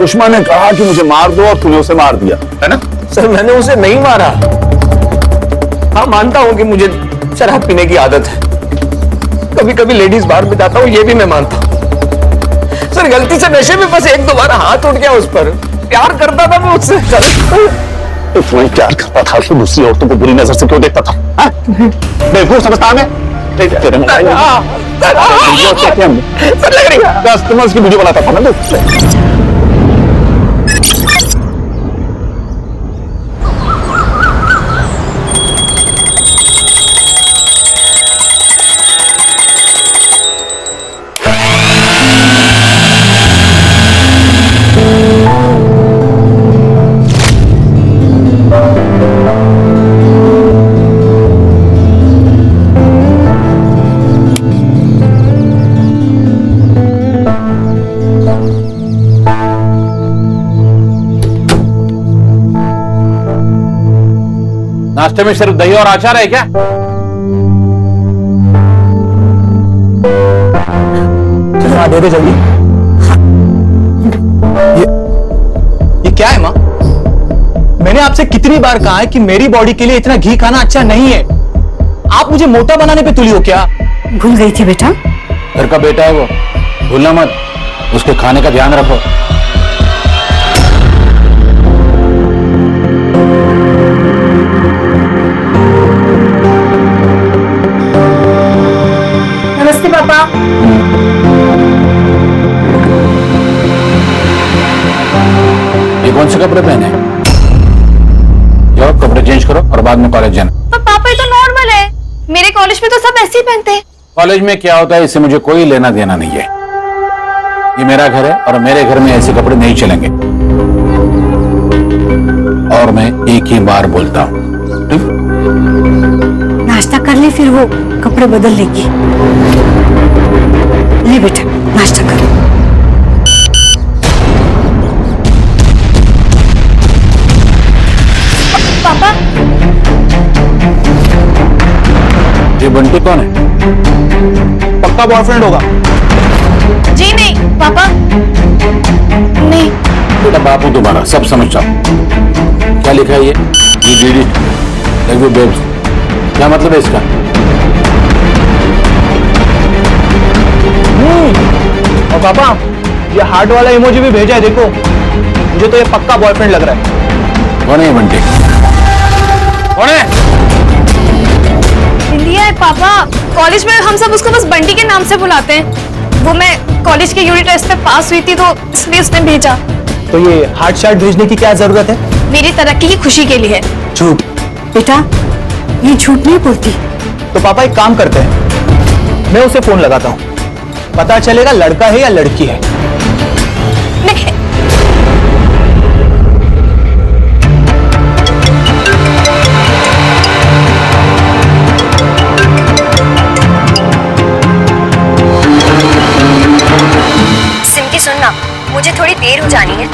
सुषमा ने कहा कि मुझे मार दो और तूने उसे मार दिया, है ना? सर मैंने उसे नहीं मारा। हाँ मानता हूँ कि मुझे शराब पीने की आदत है, कभी कभी लेडीज बार में जाता हूँ, ये भी मैं मानता हूँ। सर गलती से नशे में बस एक दो बार हाथ उठ गया उस पर। प्यार करता था मैं उससे। तो तुम्हें प्यार करता था तो दूसरी औरतों को बुरी नजर से क्यों देखता था? बेवकूफ समझता मैं? तेरे मोबाइल में सर लग रही है कस्टमर्स की वीडियो बनाता था ना तू। नाश्ते में सिर्फ दही और अचार है क्या? हाँ दे दे जल्दी। ये क्या है माँ? मैंने आपसे कितनी बार कहा है कि मेरी बॉडी के लिए इतना घी खाना अच्छा नहीं है। आप मुझे मोटा बनाने पे तुली हो क्या? भूल गई थी बेटा। घर का बेटा है वो, भूलना मत, उसके खाने का ध्यान रखो। नमस्ते पापा। ये कौन से कपड़े पहने? जाओ कपड़े चेंज करो और बाद में कॉलेज जाना। पर पापा ये तो नॉर्मल है, मेरे कॉलेज में तो सब ऐसे ही पहनते हैं। कॉलेज में क्या होता है इससे मुझे कोई लेना देना नहीं है। ये मेरा घर है और मेरे घर में ऐसे कपड़े नहीं चलेंगे। और मैं एक ही बार बोलता हूँ, ठीक? नाश्ता कर ले फिर वो कपड़े बदल लेगी। ले बेटा नाश्ता कर। पापा ये बंटी कौन है? पक्का बॉयफ्रेंड होगा। जी नहीं पापा, नहीं। बेटा बापू तुम्हारा सब समझता हूं। क्या लिखा है ये? You did it. Like you babes. क्या मतलब है इसका? और पापा ये हार्ट वाला इमोजी भी भेजा है, देखो। मुझे तो ये पक्का बॉयफ्रेंड लग रहा है। कौन है ये बंटी? कौन है? इंडिया है पापा, कॉलेज में हम सब उसको बस बंटी के नाम से बुलाते हैं। वो मैं कॉलेज के यूनिट टेस्ट पे पास हुई थी तो इसलिए उसने भेजा। तो ये हार्ट शार्ट भेजने की क्या जरूरत है? मेरी तरक्की की खुशी के लिए। झूठ। बेटा ये झूठ नहीं बोलती। तो पापा एक काम करते हैं, मैं उसे फोन लगाता हूँ, पता चलेगा लड़का है या लड़की है। नहीं। सिमकी सुनना, मुझे थोड़ी देर हो जानी है।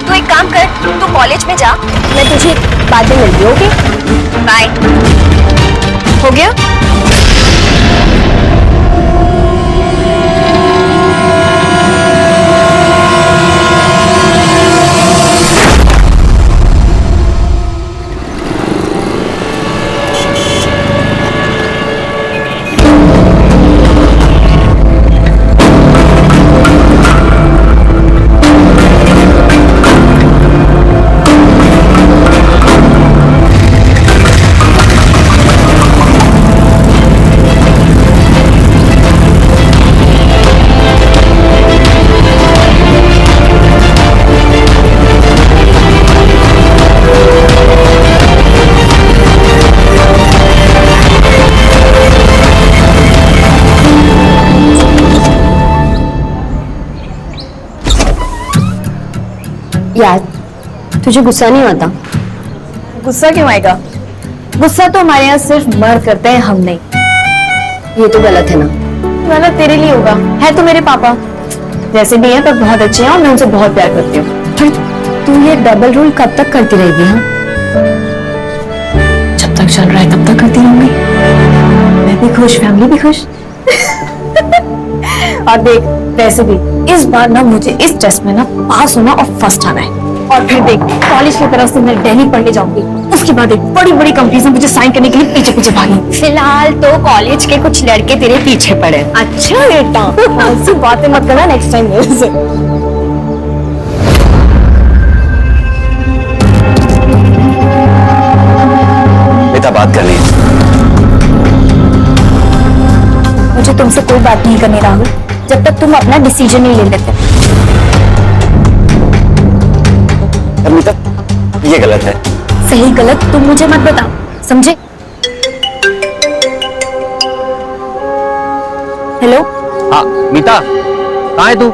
तू एक काम कर, तू कॉलेज में जा, मैं तुझे बाद में मिलती हूँ। Okay bye. हो गया? यार तुझे गुस्सा नहीं आता? गुस्सा क्यों आएगा? गुस्सा तो हमारे यहाँ सिर्फ मर्द करते हैं, हम नहीं। ये तो गलत है ना। गलत तेरे लिए होगा, है तो मेरे पापा जैसे भी है पर बहुत अच्छे हैं और मैं उनसे बहुत प्यार करती हूँ। तू ये डबल रोल कब तक करती रहेगी? हाँ जब तक चल रहा है तब तक करती रहूंगी। मैं भी खुश, फैमिली भी खुश। और देख, वैसे भी इस बार ना मुझे इस टेस्ट में ना पास होना और फर्स्ट आना है। और फिर देख, कॉलेज की तरफ से मैं दिल्ली पढ़ने जाऊंगी। उसके बाद एक बड़ी बड़ी कंपनीज में मुझे साइन करने के लिए पीछे पीछे भागी। फिलहाल तो कॉलेज के कुछ लड़के तेरे पीछे पड़े। अच्छा बेटा, ऐसी बातें मत करना नेक्स्ट टाइम मेरे से। बेटा बात करनी है। मुझे तुमसे कोई बात नहीं करनी राहुल, जब तक तुम अपना डिसीजन नहीं ले लेते। अमिता, ये गलत है। सही गलत तुम मुझे मत बताओ, समझे? हेलो। हाँ मीता, कहाँ है तू?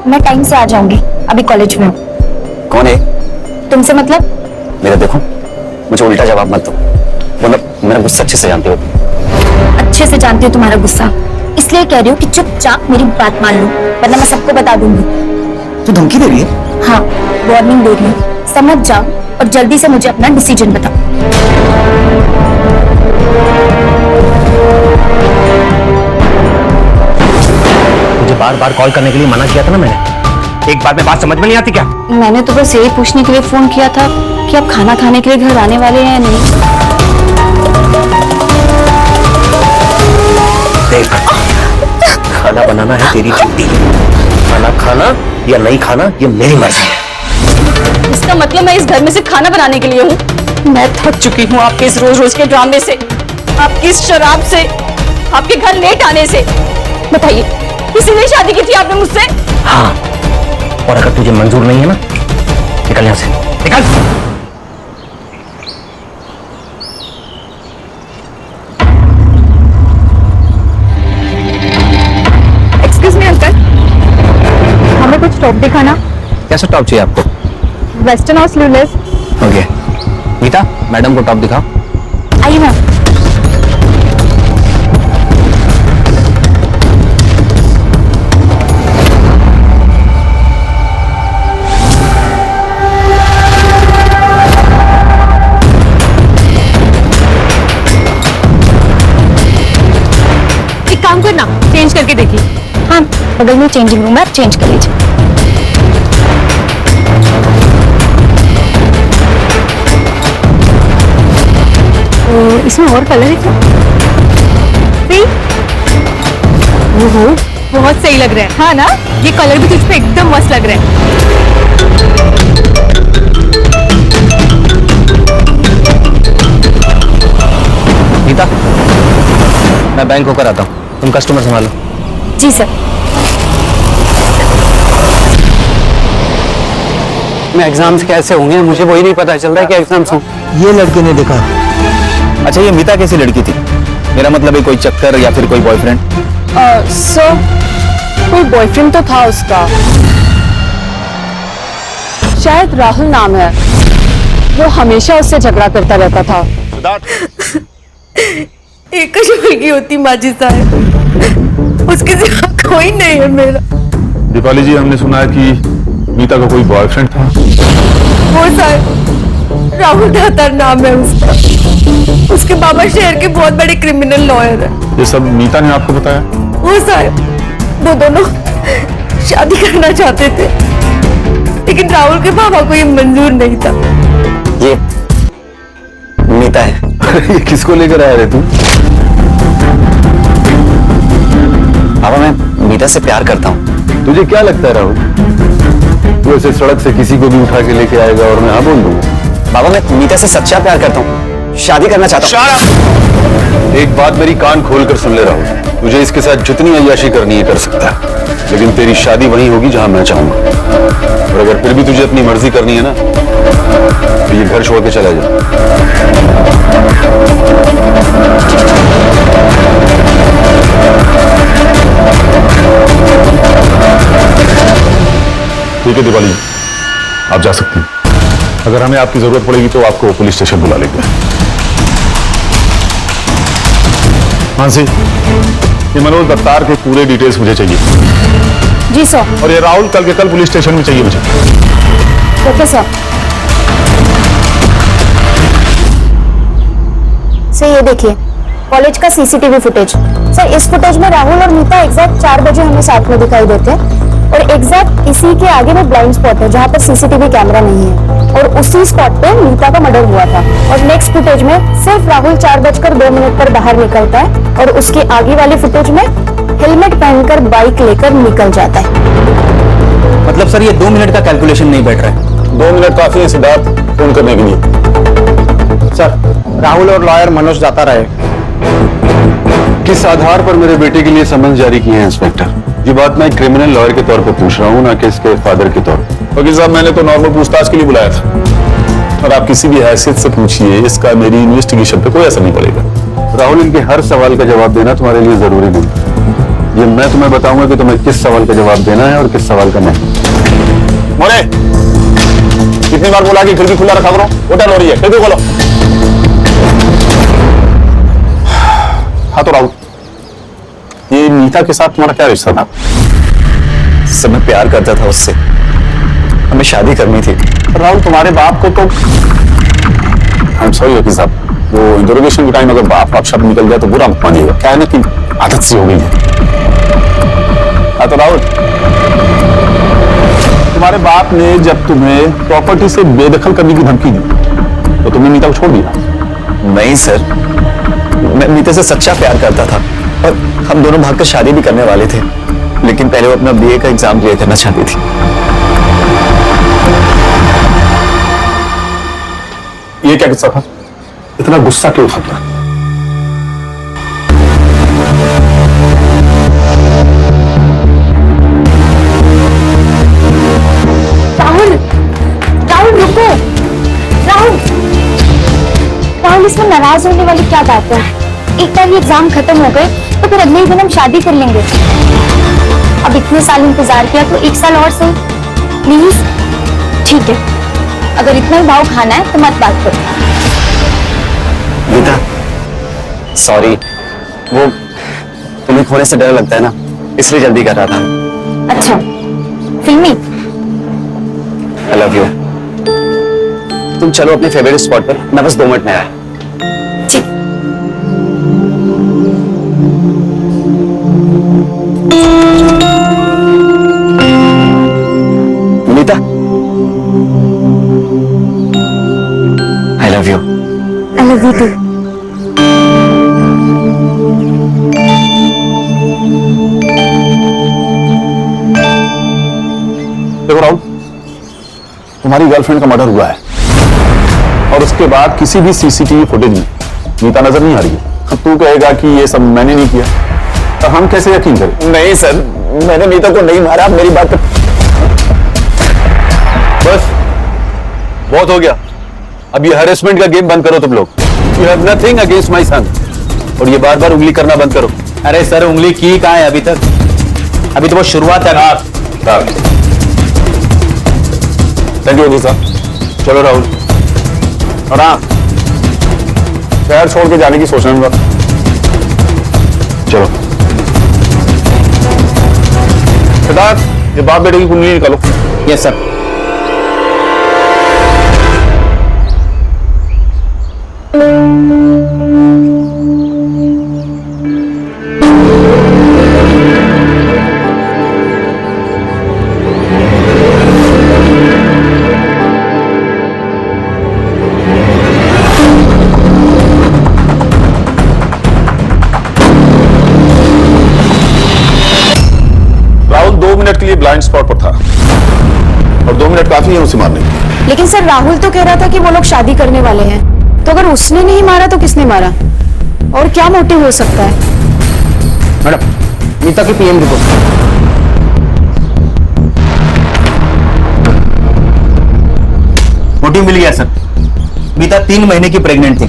मैं टाइम से आ जाऊंगी, अभी कॉलेज में हूँ। कौन है? तुमसे मतलब? मेरा देखो, मुझे उल्टा जवाब मत दो, मतलब मेरा गुस्सा अच्छे से जानते हो। अच्छे से जानती हूँ तुम्हारा गुस्सा, इसलिए कह रही हूँ कि चुपचाप मेरी बात मान लो, वरना मैं सबको बता दूंगी। तू धमकी दे रही है? हाँ, वार्निंग दे रही हूँ, समझ जाओ और जल्दी से मुझे अपना डिसीजन बताओ। मुझे बार बार कॉल करने के लिए मना किया था ना मैंने। एक बार में बात समझ में नहीं आती क्या? मैंने तो बस यही पूछने के लिए फोन किया था कि आप खाना खाने के लिए घर आने वाले हैं या नहीं। देख, खाना बनाना है तेरी ड्यूटी, खाना खाना या नहीं खाना ये मेरी मर्जी है। इसका मतलब मैं इस घर में सिर्फ खाना बनाने के लिए हूँ? मैं थक चुकी हूँ आपके इस रोज रोज के ड्रामे से, आपकी इस शराब से, आपके घर लेट आने से। बताइए, इसीलिए शादी की थी आपने मुझसे? हाँ, और अगर तुझे मंजूर नहीं है ना, निकल यहाँ से, निकल। एक्सक्यूज मी अंकल, हमें कुछ टॉप दिखाना। कैसा टॉप चाहिए आपको? वेस्टर्न और स्लीवलेस। ओके मीता, मैडम को टॉप दिखाओ। आइए मैम। एक काम करना, चेंज करके देखिए। हाँ, बगल में चेंजिंग रूम है, आप चेंज कर लीजिए। तो इसमें और कलर है क्या? ओहो, बहुत सही लग रहा है। हाँ ना, ये कलर भी तुझ पे एकदम मस्त लग रहा है। मीता, मैं बैंक होकर आता हूँ, तुम कस्टमर संभालो। जी सर। मैं एग्जाम्स कैसे होंगे मुझे वही नहीं पता चल रहा है कि एग्जाम्स हों। ये लड़के ने देखा। अच्छा, ये मीता कैसी लड़की थी? मेरा मतलब है कोई चक्कर या फिर कोई बॉयफ्रेंड? सर, कोई बॉयफ्रेंड तो था उसका, शायद राहुल नाम है। वो हमेशा उससे झगड़ा करता रहता था। एक ही लड़की होती माजी साहब, उसके सिवा कोई नहीं है मेरा। दीपाली जी, हमने सुना है कि मीता का कोई बॉयफ्रेंड था। वो साहब राहुल दातार नाम है उसका। उसके बाबा शहर के बहुत बड़े क्रिमिनल लॉयर है। ये सब मीता ने आपको बताया? वो साहब, वो दोनों शादी करना चाहते थे, लेकिन राहुल के बाबा को ये मंजूर नहीं था। ये मीता है। ये किसको लेकर आया रे तू? पापा, मैं मीता से प्यार करता हूँ। तुझे क्या लगता है राहुल, तू ऐसे सड़क से किसी को भी उठा के लेके आएगा और मैं हाँ बोल दूंगा? बाबा, मैं मीता से सच्चा प्यार करता हूँ, शादी करना चाहता हूँ। एक बात मेरी कान खोल कर सुन ले राहुल, तुझे इसके साथ जितनी अय्याशी करनी है कर सकता है, लेकिन तेरी शादी वहीं होगी जहां मैं चाहूंगा। और अगर फिर भी तुझे अपनी मर्जी करनी है ना, तो ये घर छोड़ के चला जा। ठीक है दीपाली, आप जा सकती हैं। अगर हमें आपकी जरूरत पड़ेगी तो आपको पुलिस स्टेशन बुला लेंगे। मानसी, ये मनोज दत्तार के पूरे डिटेल्स मुझे चाहिए। जी सर। और ये राहुल कल के कल पुलिस स्टेशन में चाहिए मुझे। Okay sir. सर ये देखिए, कॉलेज का सीसीटीवी फुटेज। सर इस फुटेज में राहुल और मीता एग्जैक्ट 4 बजे हमें साथ में दिखाई देते हैं और एग्जैक्ट इसी के आगे में ब्लाइंड स्पॉट है जहाँ पर सीसीटीवी कैमरा नहीं है और उसी स्पॉट पे मीता का मर्डर हुआ था। और नेक्स्ट फुटेज में सिर्फ राहुल 4:02 पर बाहर निकलता है और उसके आगे वाले फुटेज में हेलमेट पहनकर बाइक लेकर निकल जाता है। मतलब सर ये 2 मिनट का कैलकुलेशन नहीं बैठ रहा है। 2 मिनट काफी है सिद्धार्थ फोन करने के लिए। सर राहुल और लॉयर मनोज जाता रहे। किस आधार पर मेरे बेटे के लिए समन जारी किए हैं इंस्पेक्टर? ये बात मैं एक क्रिमिनल लॉयर के तौर पर पूछ रहा हूँ, ना कि इसके फादर के तौर पर। वकील साहब मैंने तो नॉर्मल पूछताछ के लिए बुलाया था और आप किसी भी हैसियत से पूछिए, इसका मेरी इन्वेस्टिगेशन पे कोई असर नहीं पड़ेगा। राहुल, इनके हर सवाल का जवाब देना तुम्हारे लिए जरूरी नहीं। ये मैं तुम्हें बताऊंगा कि तुम्हें किस सवाल का जवाब देना है और किस सवाल का नहीं। मोरे, कितनी बार बोला कि खिड़की खुला रखा करो? होटल हो रही है, खिड़की खोलो। हाँ तो राहुल, ये मीता के साथ तुम्हारा क्या रिश्ता था? सर मैं प्यार करता था उससे, हमें शादी करनी थी। राहुल तुम्हारे बाप को तो आई एम सॉरी वकील साहब, वो इंटरोगेशन के टाइम अगर बाप शब्द निकल जाए तो बुरा मत मानिएगा, क्या है ना कि आदत सी हो गई है। हाँ तो राहुल, तुम्हारे बाप ने जब तुम्हें प्रॉपर्टी से बेदखल करने की धमकी दी तो तुमने मीता को छोड़ दिया? नहीं सर, मैं मीता से सच्चा प्यार करता था और हम दोनों भागकर शादी भी करने वाले थे, लेकिन पहले वो अपना बीए का एग्जाम क्लियर करना चाहती थी। ये क्या किस्सा था? इतना गुस्सा क्यों था? राहुल, राहुल रुको, राहुल, राहुल इसमें नाराज होने वाली क्या बात है? एक बार ये एग्जाम खत्म हो गए तो फिर अगले ही दिन हम शादी कर लेंगे। अब इतने साल इंतजार किया तो 1 साल और सही प्लीज। ठीक है, अगर इतना ही भाव खाना है तो मत बात करो। मीता सॉरी, वो तुम्हें खोने से डर लगता है ना, इसलिए जल्दी कर रहा था। अच्छा फिल्मी, आई लव यू। तुम चलो अपने फेवरेट स्पॉट पर, मैं बस 2 मिनट में आया। ठीक। Meeta I love you. I love you too. देखो राहुल, तुम्हारी गर्लफ्रेंड का मर्डर हुआ है और उसके बाद किसी भी सीसीटीवी फुटेज में मीता नजर नहीं आ रही है। अब तू कहेगा कि ये सब मैंने नहीं किया, तो हम कैसे यकीन करें? नहीं सर, मैंने मीता को नहीं मारा, मेरी बात पर। बस बहुत हो गया, अब ये हैरेसमेंट का गेम बंद करो तुम लोग। You have nothing against my son, और ये बार बार उंगली करना बंद करो। अरे सर उंगली की कहाँ है अभी तक? अभी तो वो शुरुआत है ना। थैंक यू साहब। चलो राहुल। और हाँ, शहर छोड़ के जाने की सोचना मत। चलो सिद्धार्थ, ये बाप बेटे की कुंडली निकालो। Yes sir. राहुल 2 मिनट के लिए ब्लाइंड स्पॉट पर था और 2 मिनट काफी है उसे मारने के लिए। लेकिन सर राहुल तो कह रहा था कि वो लोग शादी करने वाले हैं, तो अगर उसने नहीं मारा तो किसने मारा? और क्या मोटिव हो सकता है? मैडम, मीता की पीएम रिपोर्ट। मोटिव मिल गया सर। मीता 3 महीने की प्रेग्नेंट थी।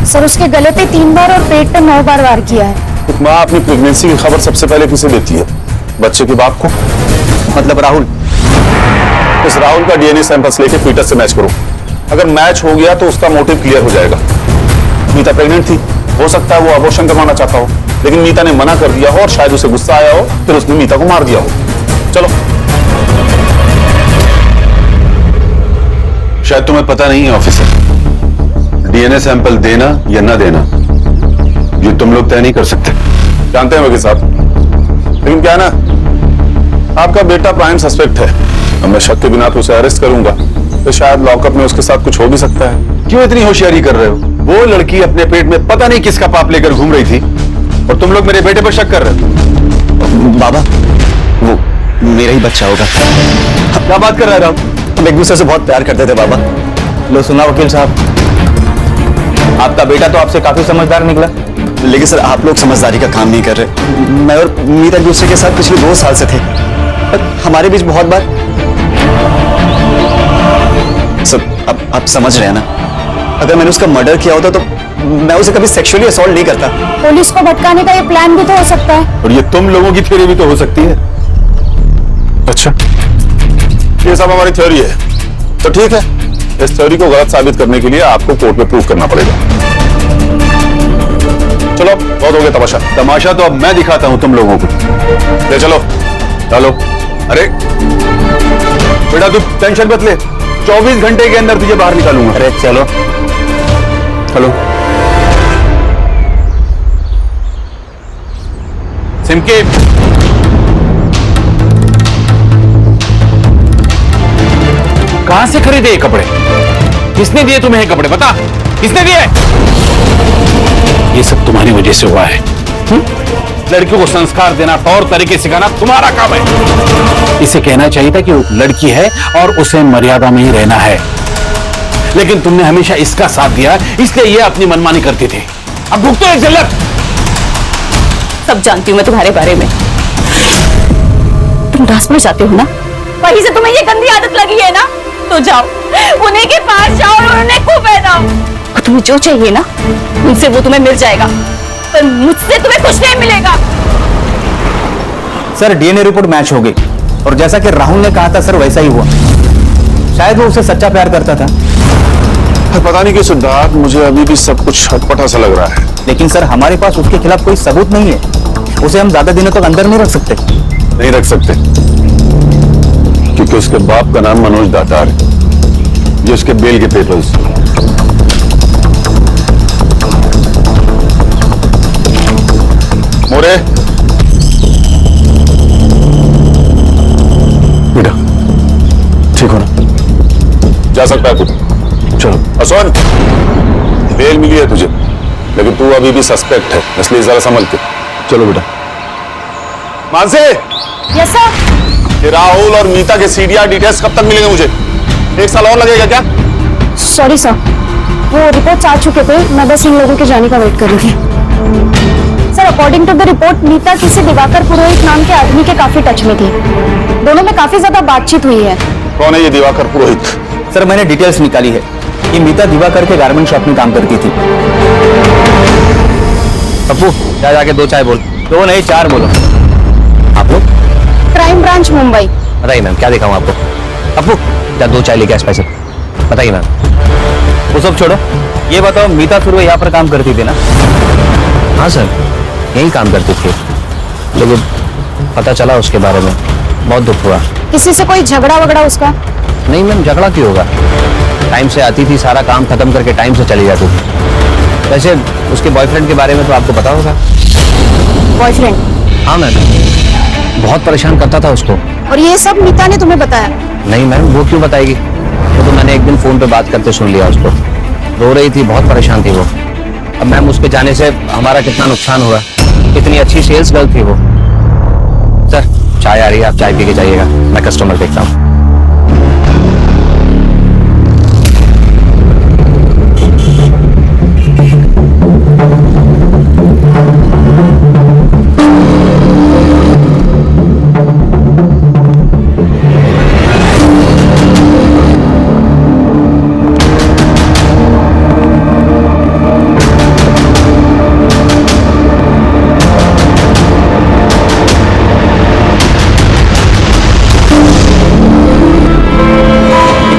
सर उसके गले पे 3 बार और पेट पे 9 बार वार किया है। एक माँ अपनी प्रेगनेंसी की खबर सबसे पहले किसे देती है? बच्चे के बाप को। मतलब राहुल। इस राहुल का डीएनए सैंपल्स लेके फीटस से मैच करो। अगर मैच हो गया तो उसका मोटिव क्लियर हो जाएगा। मीता प्रेग्नेंट थी, हो सकता है वो अबॉर्शन करवाना चाहता हो, लेकिन मीता ने मना कर दिया हो और शायद उसे गुस्सा आया हो, फिर उसने मीता को मार दिया हो। चलो। शायद तुम्हें पता नहीं है ऑफिसर, डीएनए सैंपल देना या ना देना ये तुम लोग तय नहीं कर सकते। जानते हैं वकील साहब, लेकिन क्या है ना, आपका बेटा प्राइम सस्पेक्ट है। अब मैं शक के बिना तो उसे अरेस्ट करूंगा तो शायद लॉकअप में उसके साथ कुछ हो भी सकता है। क्यों इतनी होशियारी कर रहे हो? वो लड़की अपने पेट में पता नहीं किसका पाप लेकर घूम रही थी और तुम लोग मेरे बेटे पर शक कर रहे हो। बाबा, वो मेरा ही बच्चा होगा। क्या बात कर रहा है राम? हम एक दूसरे से बहुत प्यार करते थे बाबा। लो सुना वकील साहब, आपका बेटा तो आपसे काफी समझदार निकला, लेकिन सर आप लोग समझदारी का काम नहीं कर रहे। मैं और मीता एक दूसरे के साथ पिछले 2 साल से थे, पर हमारे बीच बहुत बार सर आप समझ रहे हैं ना, अगर मैंने उसका मर्डर किया होता तो मैं उसे कभी सेक्सुअली असॉल्ट नहीं करता। पुलिस को भटकाने का ये प्लान भी तो हो सकता है। और ये तुम लोगों की थ्योरी भी तो हो सकती है। अच्छा, ये सब हमारी थ्योरी है तो ठीक है, इस थ्योरी को गलत साबित करने के लिए आपको कोर्ट में प्रूव करना पड़ेगा। चलो बहुत हो गया तमाशा। तमाशा तो अब मैं दिखाता हूं तुम लोगों को। ले चलो। चलो। अरे बेटा तू टेंशन मत ले, 24 घंटे के अंदर तुझे बाहर निकालूंगा। अरे चलो चलो। सिमके, कहां से खरीदे ये कपड़े? किसने दिए तुम्हें ये कपड़े? बता, किसने दिए? ये सब तुम्हारी वजह से हुआ है। लड़कियों को संस्कार देना, तौर तरीके सिखाना तुम्हारा काम है। इसे कहना चाहिए था कि वो लड़की है और उसे मर्यादा में ही रहना है, लेकिन तुमने हमेशा इसका साथ दिया, इसलिए ये अपनी मनमानी करती थी। अब भुगतो एक जल्लत। सब जानती हूँ मैं तुम्हारे बारे में। तुम रास में जाते हो ना, वहीं से तुम्हें ये गंदी आदत लगी है ना, तो जाओ उन्हीं के पास जाओ और उन्हें खूब बहलाओ। और तुम्हें जो चाहिए ना, उनसे वो तुम्हें मिल जाएगा, पर मुझसे तुम्हें कुछ नहीं मिलेगा। सर डीएनए रिपोर्ट मैच हो गई और जैसा कि राहुल ने कहा था सर वैसा ही हुआ। शायद वो उससे सच्चा प्यार करता था। पता नहीं क्यों सिद्धार्थ, मुझे अभी भी सब कुछ अटपटा सा लग रहा है। लेकिन सर हमारे पास उसके खिलाफ कोई सबूत नहीं है, उसे हम ज्यादा दिनों तक अंदर नहीं रख सकते। नहीं रख सकते क्योंकि उसके बाप का नाम मनोज दातार है, ये उसके बेल के पेपर्स। मोरे, बेटा ठीक हो ना? जा सकता है तू। चलो। असोन, बेल मिली है तुझे, लेकिन तू अभी भी सस्पेक्ट है, इसलिए जरा संभल के। चलो बेटा। Mansi, yes sir. ये राहुल और मीता के सीडीआर डिटेल्स कब तक मिलेंगे मुझे? 1 साल और लगेगा क्या? सॉरी सर, वो रिपोर्ट्स आ चुके थे, मैं बस इन लोगों के जाने का वेट कर रही थी। Sir according to the report Meeta किसी दिवाकर पुरोहित नाम के आदमी के काफी टच में थी, दोनों में काफी ज्यादा बातचीत हुई है। कौन है ये दिवाकर पुरोहित? सर मैंने डिटेल्स निकाली है, ये मीता दिवाकर के गारमेंट शॉप में काम करती थी। पप्पू जा जाके 2 चाय बोल। 2 नहीं 4 बोलो। आप लोग? Crime branch Mumbai. बताइए मैम क्या दिखाऊं आपको? पप्पू जा 2 चाय लेके आ स्पेशल। बताइए मैम। वो सब छोड़ो, ये बताओ मीता सुरवे यहाँ पर काम करती थी ना? हाँ सर यही काम करती थी, लेकिन पता चला उसके बारे में, बहुत दुख हुआ। किसी से कोई झगड़ा वगड़ा उसका? नहीं मैम, झगड़ा क्यों होगा? टाइम से आती थी, सारा काम खत्म करके टाइम से चली जाती थी। वैसे उसके बॉयफ्रेंड के बारे में तो आपको पता होगा। बॉयफ्रेंड? हाँ मैम, बहुत परेशान करता था उसको। और ये सब मीता ने तुम्हें बताया? नहीं मैम, वो क्यों बताएगी, वो तो मैंने एक दिन फोन पे बात करते सुन लिया उसको। रो रही थी, बहुत परेशान थी वो। अब मैम उसके जाने से हमारा कितना नुकसान हुआ, कितनी अच्छी सेल्स गर्ल थी वो। सर चाय आ रही है, आप चाय पी के जाइएगा, मैं कस्टमर देखता हूँ।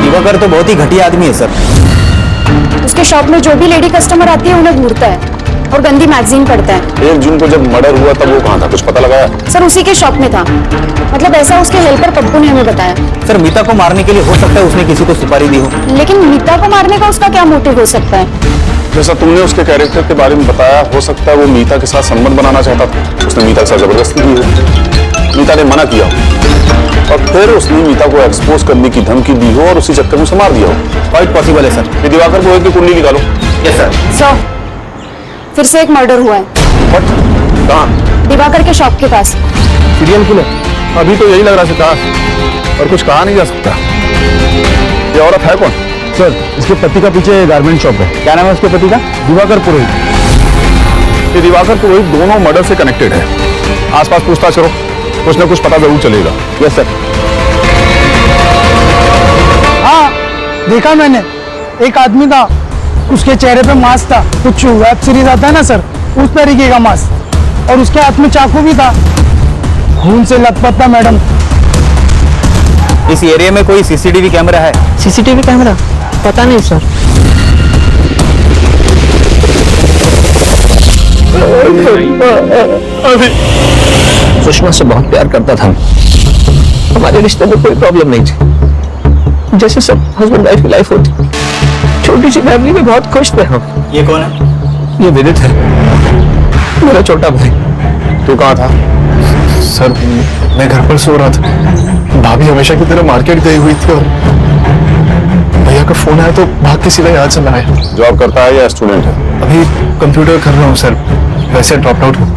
दिवाकर तो बहुत ही घटिया आदमी है सर। उसके शॉप में जो भी लेडी कस्टमर आती है उन्हें घूरता है। और गंदी मैगजीन पढ़ता है। 1 जून को जब मर्डर हुआ तब वो कहाँ था, कुछ पता लगाया? सर उसी के शॉप में था, मतलब ऐसा उसके हेल्पर पप्पू ने हमें बताया। सर मीता को मारने के लिए हो सकता है उसने किसी को सुपारी दी हो। लेकिन मीता को मारने का उसका क्या मोटिव हो सकता है? जैसा तुमने उसके कैरेक्टर के बारे में बताया, हो सकता है वो मीता के साथ संबंध बनाना चाहता था। उसने मीता के साथ जबरदस्ती की हो, मीता ने मना किया हो, और फिर उसने मीता को एक्सपोज करने की धमकी दी हो और उसी चक्कर में उसे मार दिया हो। क्वाइट पॉसिबल है सर। ये दिवाकर को की कुंडली निकालो। Yes sir. सर फिर से एक मर्डर हुआ है। बट कहाँ? दिवाकर के शॉप के पास। Serial killer? अभी तो यही लग रहा था, और कुछ कहा नहीं जा सकता। ये औरत है कौन? सर इसके पति का पीछे गारमेंट शॉप है। क्या नाम है उसके पति का? दिवाकर पुरोहित। ये दिवाकर पुरोहित दोनों मर्डर से कनेक्टेड है। आसपास पूछताछ करो, कुछ ना कुछ पता जरूर चलेगा। Yes sir. हाँ देखा मैंने, एक आदमी था, उसके चेहरे पे मास्क था, कुछ वेब सीरीज आता है ना सर, उस तरीके का मास्क, और उसके हाथ में चाकू भी था, खून से लथपथ था मैडम। इस एरिया में कोई सीसीटीवी कैमरा है? सीसीटीवी कैमरा पता नहीं सर। सुषमा से बहुत प्यार करता था, हमारे रिश्ते में कोई प्रॉब्लम नहीं थी, जैसे सब हस्बैंड वाइफ की लाइफ होती। छोटी सी फैमिली में बहुत खुश थे हम। ये कौन है? ये विदित है, मेरा छोटा भाई। तू कहाँ था? सर मैं घर पर सो रहा था, भाभी हमेशा की तरह मार्केट गई हुई थी, और भैया का फोन आया तो भाग के सीधा यहाँ से मैं आया। जॉब करता है या स्टूडेंट है? अभी कंप्यूटर कर रहा हूँ सर, वैसे ड्रॉप आउट हूँ।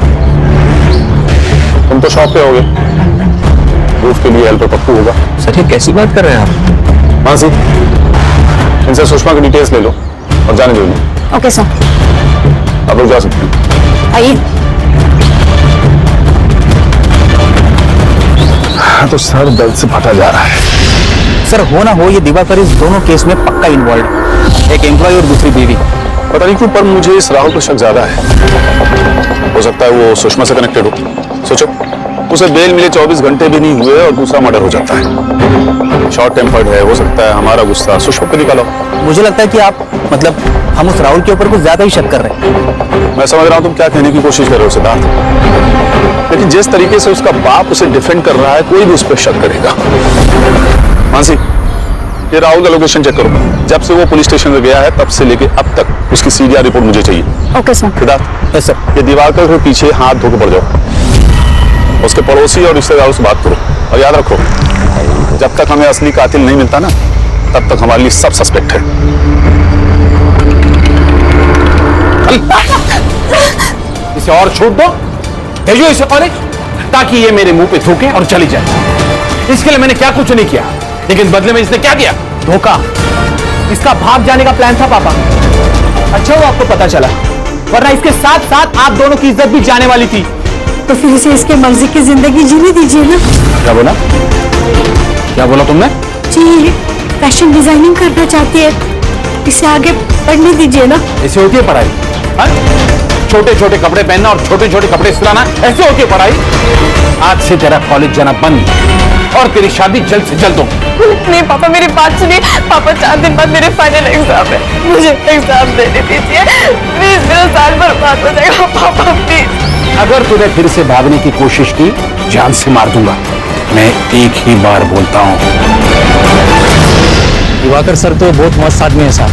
तुम तो शॉप पे होगे, प्रूफ के लिए हेल्पर पप्पू होगा। सर ये कैसी बात कर रहे हैं आप? मानसी, इनसे सुषमा की डिटेल्स ले लो और जाने दो इन्हें। Okay sir. आप लोग जा सकते हैं। आइए। तो सर दर्द से फटा जा रहा है। सर हो ना हो ये दिवाकर इस दोनों केस में पक्का इन्वॉल्व है, एक एम्प्लॉय और दूसरी बीवी। पता नहीं क्यों पर मुझे इस राहुल पर शक ज्यादा है। हो सकता है वो सुषमा से कनेक्टेड हो। सोचो, उसे बेल मिले 24 घंटे भी नहीं हुए और दूसरा मर्डर हो जाता है। शॉर्ट टेम्पर्ड है, हो सकता है हमारा गुस्सा सुषमा पे निकालो। मुझे लगता है कि आप मतलब हम उस राहुल के ऊपर कुछ ज्यादा ही शक कर रहे हैं। मैं समझ रहा हूँ तुम क्या कहने की कोशिश कर रहे हो सिद्धार्थ, लेकिन जिस तरीके से उसका बाप उसे डिफेंड कर रहा है, कोई भी उस पर शक करेगा। मानसी, ये राहुल का लोकेशन चेक करो। जब से वो पुलिस स्टेशन में गया है तब से लेके अब तक उसकी सीडीआर रिपोर्ट मुझे चाहिए। Okay sir. Siddharth, yes sir. ये दिवाकर के पीछे हाथ धो के पड़ जाओ, उसके पड़ोसी और रिश्तेदारों से बात करो, और याद रखो जब तक हमें असली कातिल नहीं मिलता ना, तब तक हमारे लिए सब सस्पेक्ट है। इसे और छूट दो, भेजो इसे कॉलेज, ताकि ये मेरे मुंह पे थूके और चली जाए। इसके लिए मैंने क्या कुछ नहीं किया, लेकिन बदले में इसने क्या किया? धोखा। इसका भाग जाने का प्लान था पापा। अच्छा वो आपको पता चला, वरना इसके साथ साथ आप दोनों की इज्जत भी जाने वाली थी। तो फिर इसे इसके मर्जी की जिंदगी जीने दीजिए ना। क्या बोला? क्या बोला तुमने? जी फैशन डिजाइनिंग करना चाहती है, इसे आगे पढ़ने दीजिए ना। ऐसे होती है पढ़ाई? छोटे छोटे कपड़े पहनना और छोटे छोटे कपड़े सिलाना, ऐसे होती है पढ़ाई? आज से तेरा कॉलेज जाना बंद और तेरी शादी जल्द से जल्द हो। नहीं पापा मेरी बात सुनिए। पापा 4 दिन बाद मेरे फाइनल एग्जाम है, मुझे एग्जाम देने दीजिए प्लीज। मेरा साल बर्बाद हो जाएगा पापा प्लीज। अगर तूने फिर से भागने की कोशिश की, जान से मार दूंगा। मैं एक ही बार बोलता हूँ। दिवाकर सर तो बहुत मस्त आदमी है साहब,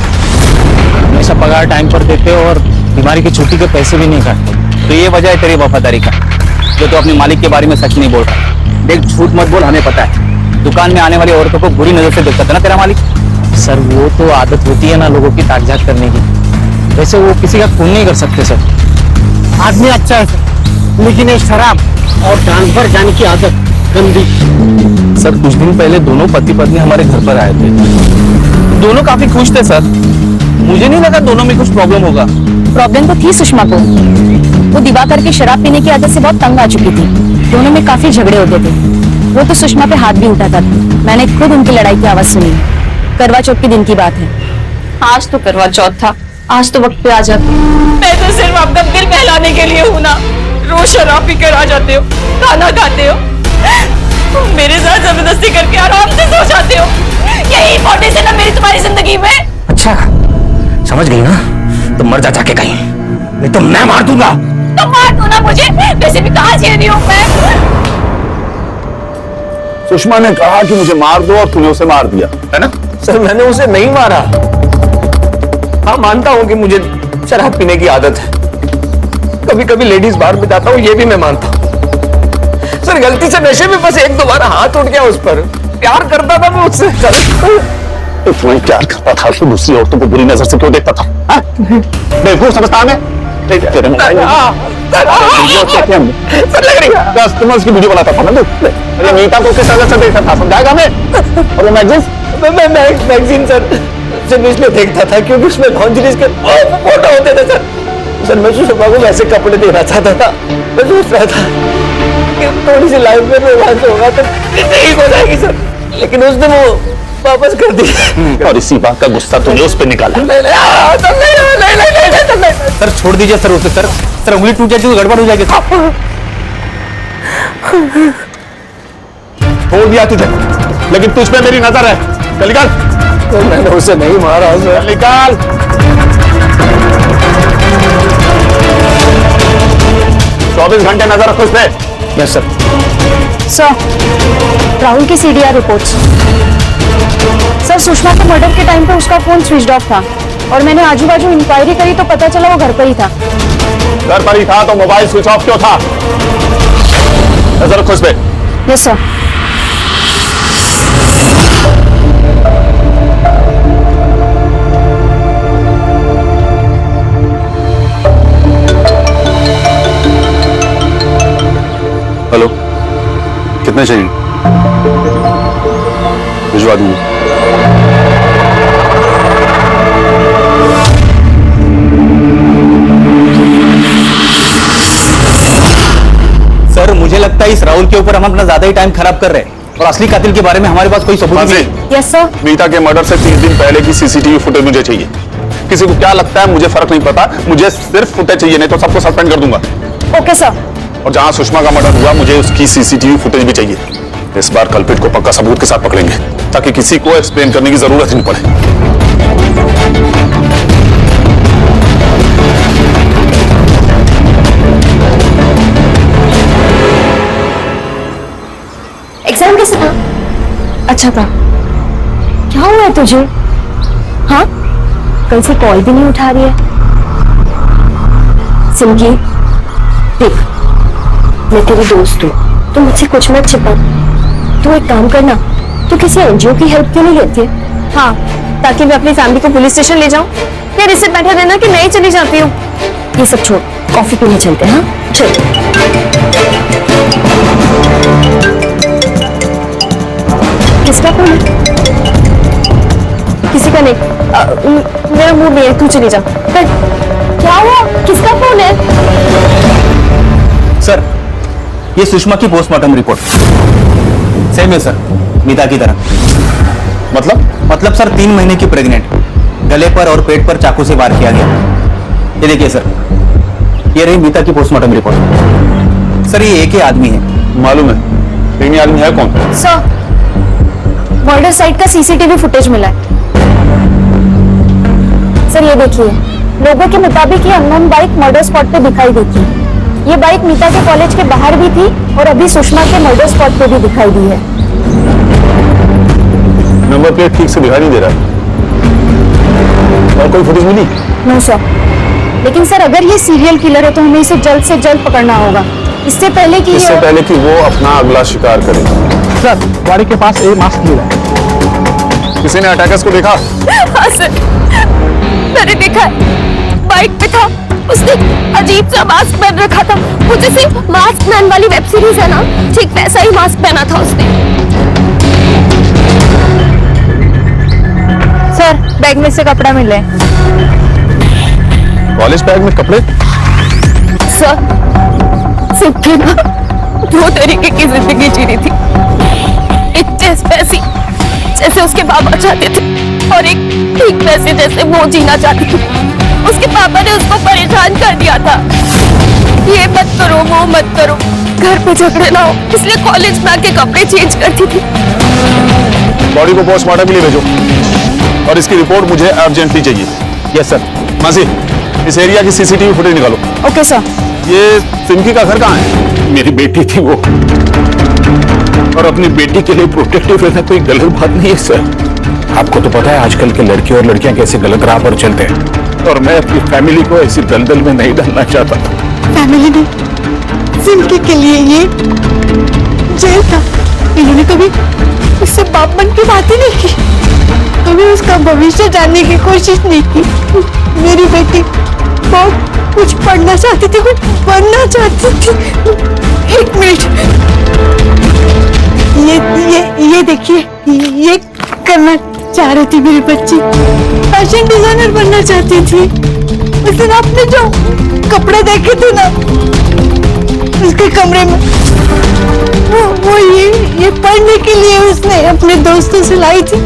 हमेशा पगार टाइम पर देते हो और बीमारी की छुट्टी के पैसे भी नहीं काटते। तो ये वजह है तेरी वफादारी का, जो तो अपने मालिक के बारे में सच नहीं बोल रहा। देख झूठ मत बोल, हमें पता है दुकान में आने वाली औरतों को बुरी नजर से देखता था ना तेरा मालिक। सर वो तो आदत होती है ना लोगों की ताकझात करने की, वैसे वो किसी का खून नहीं कर सकते सर। आदमी अच्छा है सर, लेकिन एक शराब और ट्रांसफर जाने की आदत गंदी। सर कुछ दिन पहले दोनों पति पत्नी हमारे घर पर आए थे, दोनों काफी खुश थे सर। मुझे नहीं लगा दोनों में कुछ प्रॉब्लम होगा। प्रॉब्लम तो थी सुषमा को, वो दिवाकर की शराब पीने की आदत से बहुत तंग आ चुकी थी। दोनों में काफी झगड़े होते थे, वो तो सुषमा पे हाथ भी उठाता था। मैंने खुद उनकी लड़ाई की आवाज सुनी। करवा चौथ के दिन की बात है। आज तो करवा चौथ था, आज तो वक्त पे आ जाते। मैं तो सिर्फ आपका दिल बहलाने के लिए हूँ ना। रोज शराब पी कर आ जाते हो, खाना खाते हो, मेरे साथ जबरदस्ती करके आराम से सो जाते हो। यही इंपॉर्टेंस है ना मेरी तुम्हारी जिंदगी में। अच्छा समझ गई ना, तो मर जा जाके कहीं। नहीं तो मैं मार दूंगा। तो मार दो ना मुझे, वैसे भी कहाँ झेल रही हूँ मैं। सुषमा ने कहा कि मुझे मार दो और तूने उसे मार दिया, है ना? सर मैंने उसे नहीं मारा। हाँ मानता हूँ कि मुझे शराब पीने की आदत है, कभी कभी लेडीज बार में जाता हूँ, ये भी मैं मानता हूँ। सर गलती से नशे में बस एक दो बार हाथ उठ गया उस पर, प्यार करता था मैं उससे। तो तुम्हें प्यार करता था तो दूसरी औरतों को बुरी नजर से क्यों देखता था? बेवकूफ समझता है कस्टमर्स की वीडियो बनाता था ना तू। अरे मीता को किस नजर से देखता था, समझाएगा हमें? और वो मैगजीन मैगजीन सर सिर्फ इसलिए देखता था क्योंकि उसमें लॉन्जरीज के फोटो होते थे सर। सर मैं सुषमा को वैसे कपड़े देना चाहता था। मैं सोच रहा था कि थोड़ी सी लाइफ में रोमांस होगा तो ठीक हो जाएगी सर, लेकिन उसने वो वापस कर दिया। और इसी बात का गुस्सा तूने उस पर निकाला। सर छोड़ दीजिए सर उसे। सर उंगली टूट जाएगी तो गड़बड़ हो जाएगी। छोड़ दिया तुझे, लेकिन तुझ पे मेरी नजर है। चल निकाल। तो मैंने उसे नहीं मारा सर। निकाल। 24 घंटे नजर रखो उस पे। Yes sir. सर राहुल की सीडीआर रिपोर्ट्स। सर सुषमा के मर्डर के टाइम पे उसका फोन स्विच ऑफ था और मैंने आजू बाजू इंक्वायरी करी तो पता चला वो घर पर ही था। घर पर ही था तो मोबाइल स्विच ऑफ क्यों था? नजर रखो इस पे। Yes sir. हेलो, कितने चाहिए? भिजवा दूंगा। सर मुझे लगता है इस राहुल के ऊपर हम अपना ज्यादा ही टाइम खराब कर रहे हैं और असली कातिल के बारे में हमारे पास कोई सबूत नहीं है। Yes sir. मीता के मर्डर से 3 दिन पहले की सीसीटीवी फुटेज मुझे चाहिए। किसी को क्या लगता है मुझे फर्क नहीं पड़ता, मुझे सिर्फ फुटेज चाहिए, नहीं तो सबको सस्पेंड कर दूंगा। Okay sir. और जहां सुषमा का मर्डर हुआ मुझे उसकी सीसीटीवी फुटेज भी चाहिए। इस बार कल्प्रिट को पक्का सबूत के साथ पकड़ेंगे ताकि किसी को एक्सप्लेन करने की जरूरत ही नहीं पड़े। एग्जाम कैसा था? अच्छा था। क्या हुआ है तुझे? हाँ कल से कॉल भी नहीं उठा रही है। सिमकी देख मैं तेरी दोस्त हूँ, तू मुझसे कुछ मत छिपा। तू एक काम करना, तू किसी एनजीओ की हेल्प क्यों नहीं लेती है? हाँ ताकि मैं अपनी फैमिली को पुलिस स्टेशन ले जाऊं। फिर इससे बैठे रहना कि मैं ही चली जाती हूँ। ये सब छोड़, कॉफी पीने चलते हैं। हाँ चल। किसका फोन है? किसी का नहीं। मेरा मूड नहीं है, तू चली जा। क्या हुआ? किसका फोन है? सर ये सुषमा की पोस्टमार्टम रिपोर्ट सेम है सर, मीता की तरह। मतलब सर 3 महीने की प्रेग्नेंट, गले पर और पेट पर चाकू से वार किया गया। ये देखिए सर, ये रही मीता की पोस्टमार्टम रिपोर्ट। सर ये एक ही आदमी है। मालूम है, लेकिन ये आदमी है कौन? सर मर्डर साइट का सीसीटीवी फुटेज मिला है। सर ये देखिए, लोगों के मुताबिक ये अननोन बाइक मर्डर स्पॉट पे दिखाई देती है। ये बाइक मीता के कॉलेज के बाहर भी थी और अभी सुषमा के मर्डर स्पॉट पे भी दिखाई दी है। नंबर प्लेट ठीक से दिखाई नहीं दे रहा। और कोई फुटेज मिली? नो सर, लेकिन सर अगर ये सीरियल किलर है तो हमें इसे जल्द से जल्द पकड़ना होगा, इससे पहले कि वो अपना अगला शिकार करे। सर गाड़ी के पास एक मास्क मिला है। किसी ने अटैकर्स को देखा? हाँ सर, मैंने देखा है, बाइक पे था, उसने अजीब सा मास्क पहन रखा था। वो जैसे मास्क मैन वाली वेब सीरीज है ना, ठीक वैसा ही मास्क पहना था उसने। सर बैग में से कपड़ा मिले। कॉलेज बैग में कपड़े? सर सिद्धू ना 2 तरीके की जिंदगी जी रही थी, एक वैसी जैसे उसके बाबा चाहते थे और एक ठीक वैसे जैसे वो जीना चाहती थी। उसके पापा ने उसको परेशान कर दिया था, ये मत करो वो मत करो, घर पे झगड़े ना हो, इसलिए कॉलेज में आके कपड़े चेंज करती थी। बॉडी को पोस्टमार्टम के लिए भेजो और इसकी रिपोर्ट मुझे अर्जेंटली चाहिए। Yes sir. मासी इस एरिया की सीसीटीवी फुटेज निकालो। Okay sir. ये सिमकी का घर कहाँ है? मेरी बेटी थी वो, और अपनी बेटी के लिए प्रोटेक्टिव रहना कोई गलत बात नहीं है सर। आपको तो पता है आजकल के लड़के और लड़कियां कैसे गलत राह पर चलते हैं, और मैं अपनी फैमिली को ऐसी दलदल में नहीं डालना चाहता था। फैमिली ने सिमकी के लिए ये जेल था। इन्होंने कभी उससे बाप बन की बात ही नहीं की, कभी उसका भविष्य जानने की कोशिश नहीं की। मेरी बेटी बहुत कुछ पढ़ना चाहती थी, कुछ बनना चाहती थी। एक मिनट, ये देखिए, ये करना चाह रही थी मेरी बच्ची। फैशन डिजाइनर बनना चाहती थी। उस दिन आपने जो कपड़े देखे थे ना उसके कमरे में, वो ये पढ़ने के लिए उसने अपने दोस्तों से लाई थी।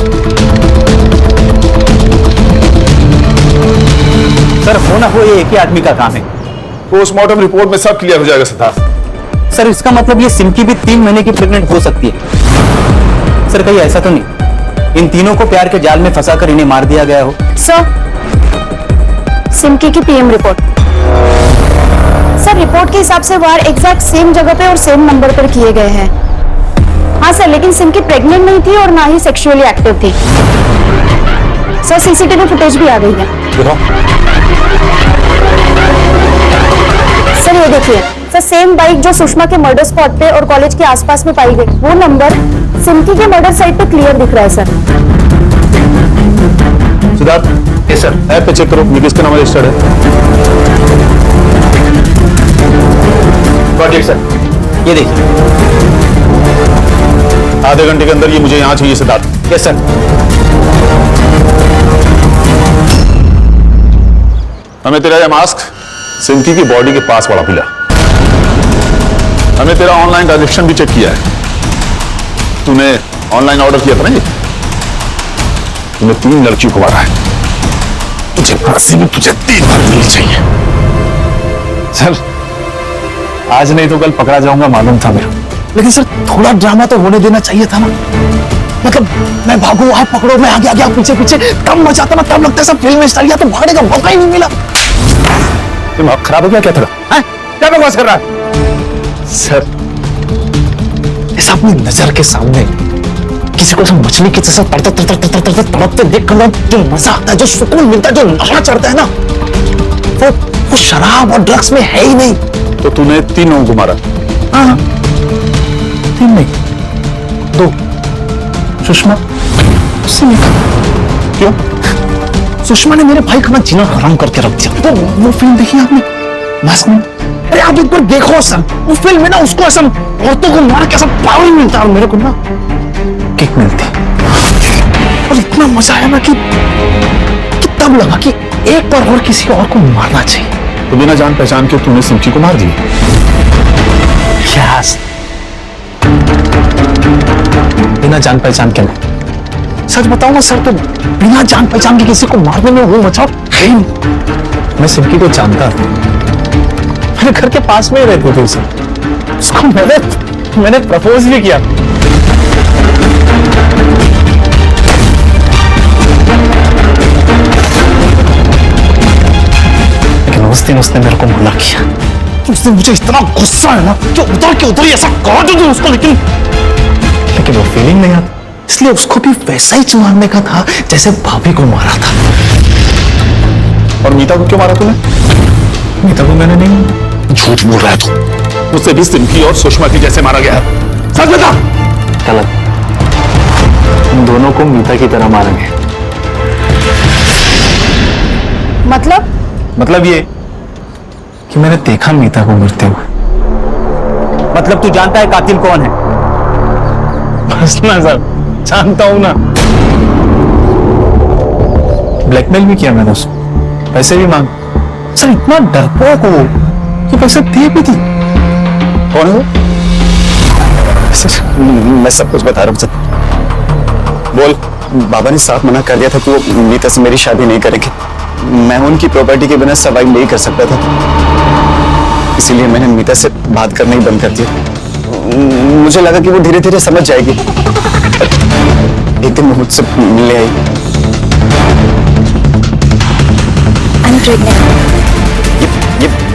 सर होना हो ये एक ही आदमी का काम है। पोस्टमार्टम रिपोर्ट में सब क्लियर हो जाएगा सिद्धार्थ। सर इसका मतलब ये सिमकी भी 3 महीने की प्रेग्नेंट हो सकती है। सर कहीं ऐसा तो नहीं इन तीनों को प्यार के जाल में फंसाकर इन्हें मार दिया गया हो? सर, सिमकी की पीएम रिपोर्ट। सर, रिपोर्ट के हिसाब से वार एग्जैक्ट सेम जगह पे और सेम नंबर पर किए गए हैं। हाँ सर, लेकिन सिमकी प्रेग्नेंट नहीं थी और ना ही सेक्सुअली एक्टिव थी। सर, सीसीटीवी फुटेज भी आ गई है। सर ये देखिए सर, सेम बाइक जो सुषमा के मर्डर स्पॉट पे और कॉलेज के आसपास में पाई गई, वो नंबर सिमकी के मर्डर साइट पे क्लियर दिख रहा है sir. Siddharth, yes sir. App पे चेक करो ये किसका नाम रजिस्टर्ड है। Got it sir. ये देखिए आधे घंटे के अंदर ये मुझे यहाँ चाहिए सिद्धार्थ। Yes sir. हमें तेरा ये मास्क सिमकी की बॉडी के पास पड़ा मिला। हमें तेरा ऑनलाइन ट्रांजैक्शन भी चेक किया है। तूने ऑनलाइन ऑर्डर किया था ना ये? तूने 3 लड़कियों को मारा है। तुझे फांसी भी तुझे 3 बार मिलनी चाहिए। सर, आज नहीं तो कल पकड़ा जाऊंगा मालूम था मेरा, लेकिन सर थोड़ा ड्रामा तो होने देना चाहिए था ना। मतलब मैं भागू, आप पकड़ो, मैं आगे आगे, आप पीछे पीछे, तब मजा आता ना, तब लगता है सब फिल्म स्टाइल। या तो भागने का मौका ही नहीं मिला। दिमाग खराब हो गया क्या तेरा? क्या बकवास कर रहा है सर? इस अपनी नजर के सामने किसी को ऐसा मछली की जैसा तड़पते देख कर जो मजा आता है, जो सुकून मिलता है, जो नशा चढ़ता है ना, वो शराब और ड्रग्स में है ही नहीं। तो तूने 3 लोगों को मारा? हाँ, 3 नहीं, 2। सुषमा, क्यों? सुषमा ने मेरे भाई का जीना हराम करके रख दिया। तो वो फिल्म देखी आपने, मस्त नहीं? अरे आप एक बार देखो सर, उस फिल्म में ना उसको ऐसा औरतों को मार के ऐसा पावर मिलता है, और मेरे को ना किक मिलती, और इतना मजा आया ना कि तब लगा कि एक बार और किसी और को मारना चाहिए। तो बिना जान पहचान के तूने सिमकी को मार दिया? यस, बिना जान पहचान के नहीं। सच बताऊंगा सर, तो बिना जान पहचान के किसी को मारने में वो मजा है नहीं। मैं सिमकी को जानता था, मेरे घर के पास में ही रहते थे उसे। उसको मैंने प्रपोज भी किया। लेकिन उस दिन उसने मेरे को मना किया। उस दिन मुझे इतना गुस्सा है ना कि उधर के उधर ही ऐसा काट दूं उसको, लेकिन वो फीलिंग नहीं आती। इसलिए उसको भी वैसा ही मारने का था जैसे भाभी को मारा था। और मीता को क्यों मारा तूने? मीता को मैंने नहीं। झूठ बोल रहा है तू। उसे भी सिमकी और सुषमा की जैसे मारा गया। सच बता। गलत, इन दोनों को मीता की तरह मारेंगे। मतलब ये कि मैंने देखा मीता को मरते हुए। मतलब तू जानता है कातिल कौन है? बस ना सर, जानता हूं ना। ब्लैकमेल भी किया मैंने उसको, पैसे भी मांग। सर इतना डरपोक हो कि पैसे दिए भी थी। कौन है? सर मैं सब कुछ बता रहा हूँ सर। बोल। बाबा ने साफ मना कर दिया था कि वो मीता से मेरी शादी नहीं करेंगे। मैं उनकी प्रॉपर्टी के बिना सर्वाइव नहीं कर सकता था, इसीलिए मैंने मीता से बात करना ही बंद कर दिया। मुझे लगा कि वो धीरे धीरे समझ जाएगी। एक दिन वो मुझसे मिलने आई। I'm pregnant.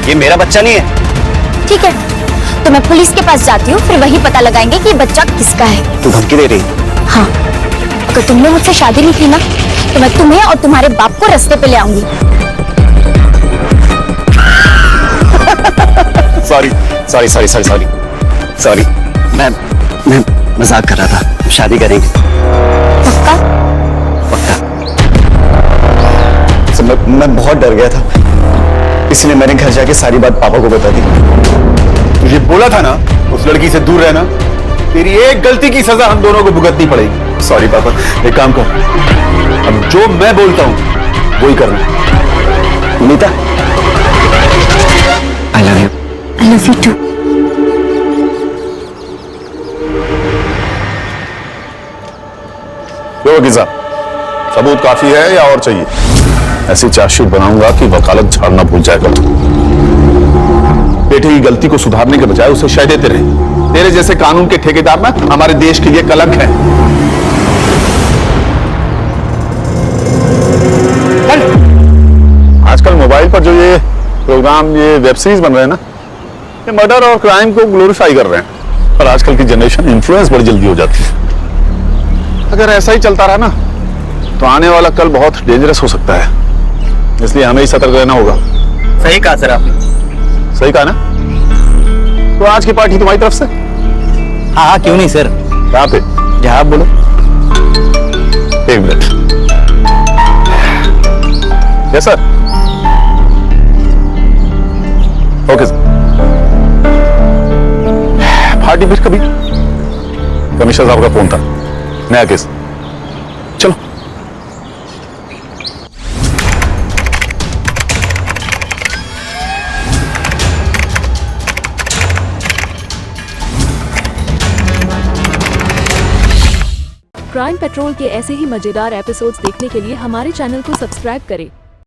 ये मेरा बच्चा नहीं है। ठीक है, तो मैं पुलिस के पास जाती हूँ, फिर वही पता लगाएंगे कि ये बच्चा किसका है। तू धमकी दे रही? हाँ, अगर तुमने मुझसे शादी नहीं की ना, तो मैं तुम्हें और तुम्हारे बाप को रास्ते पे ले आऊंगी। Sorry sorry sorry sorry sorry sorry, मैं मजाक कर रहा था। शादी करेंगे। पक्का? पक्का। तो मैं बहुत डर गया था, इसलिए मैंने घर जाके सारी बात पापा को बता दी। तुझे बोला था ना उस लड़की से दूर रहना। तेरी एक गलती की सजा हम दोनों को भुगतनी पड़ेगी। सॉरी पापा, एक काम कर, अब जो मैं बोलता हूं वही करना। Meeta, I love you. I love you too. वकील साहब, सबूत काफी है या और चाहिए? ऐसी चार्जशीट बनाऊंगा कि वकालत झाड़ना भूल जाएगा तू। बेटे की गलती को सुधारने के बजाय उसे शह देते रहे। तेरे जैसे कानून के ठेकेदार ना हमारे देश के लिए कलंक है। आजकल मोबाइल पर जो ये प्रोग्राम, ये वेब सीरीज बन रहे हैं ना, ये मर्डर और क्राइम को ग्लोरीफाई कर रहे हैं। पर आजकल की जनरेशन इन्फ्लुएंस बड़ी जल्दी हो जाती है। अगर ऐसा ही चलता रहा ना, तो आने वाला कल बहुत डेंजरस हो सकता है। इसलिए हमें ही सतर्क रहना होगा। सही कहा सर आपने। सही कहा ना? तो आज की पार्टी तुम्हारी तरफ से? हाँ हाँ, क्यों नहीं सर। कहाँ पे? जहाँ आप बोलो। एक minute. Yes sir. Okay sir. Party फिर कभी? कमिश्नर साहब का फोन था, नया केस। चलो। क्राइम पेट्रोल के ऐसे ही मजेदार एपिसोड्स देखने के लिए हमारे चैनल को सब्सक्राइब करें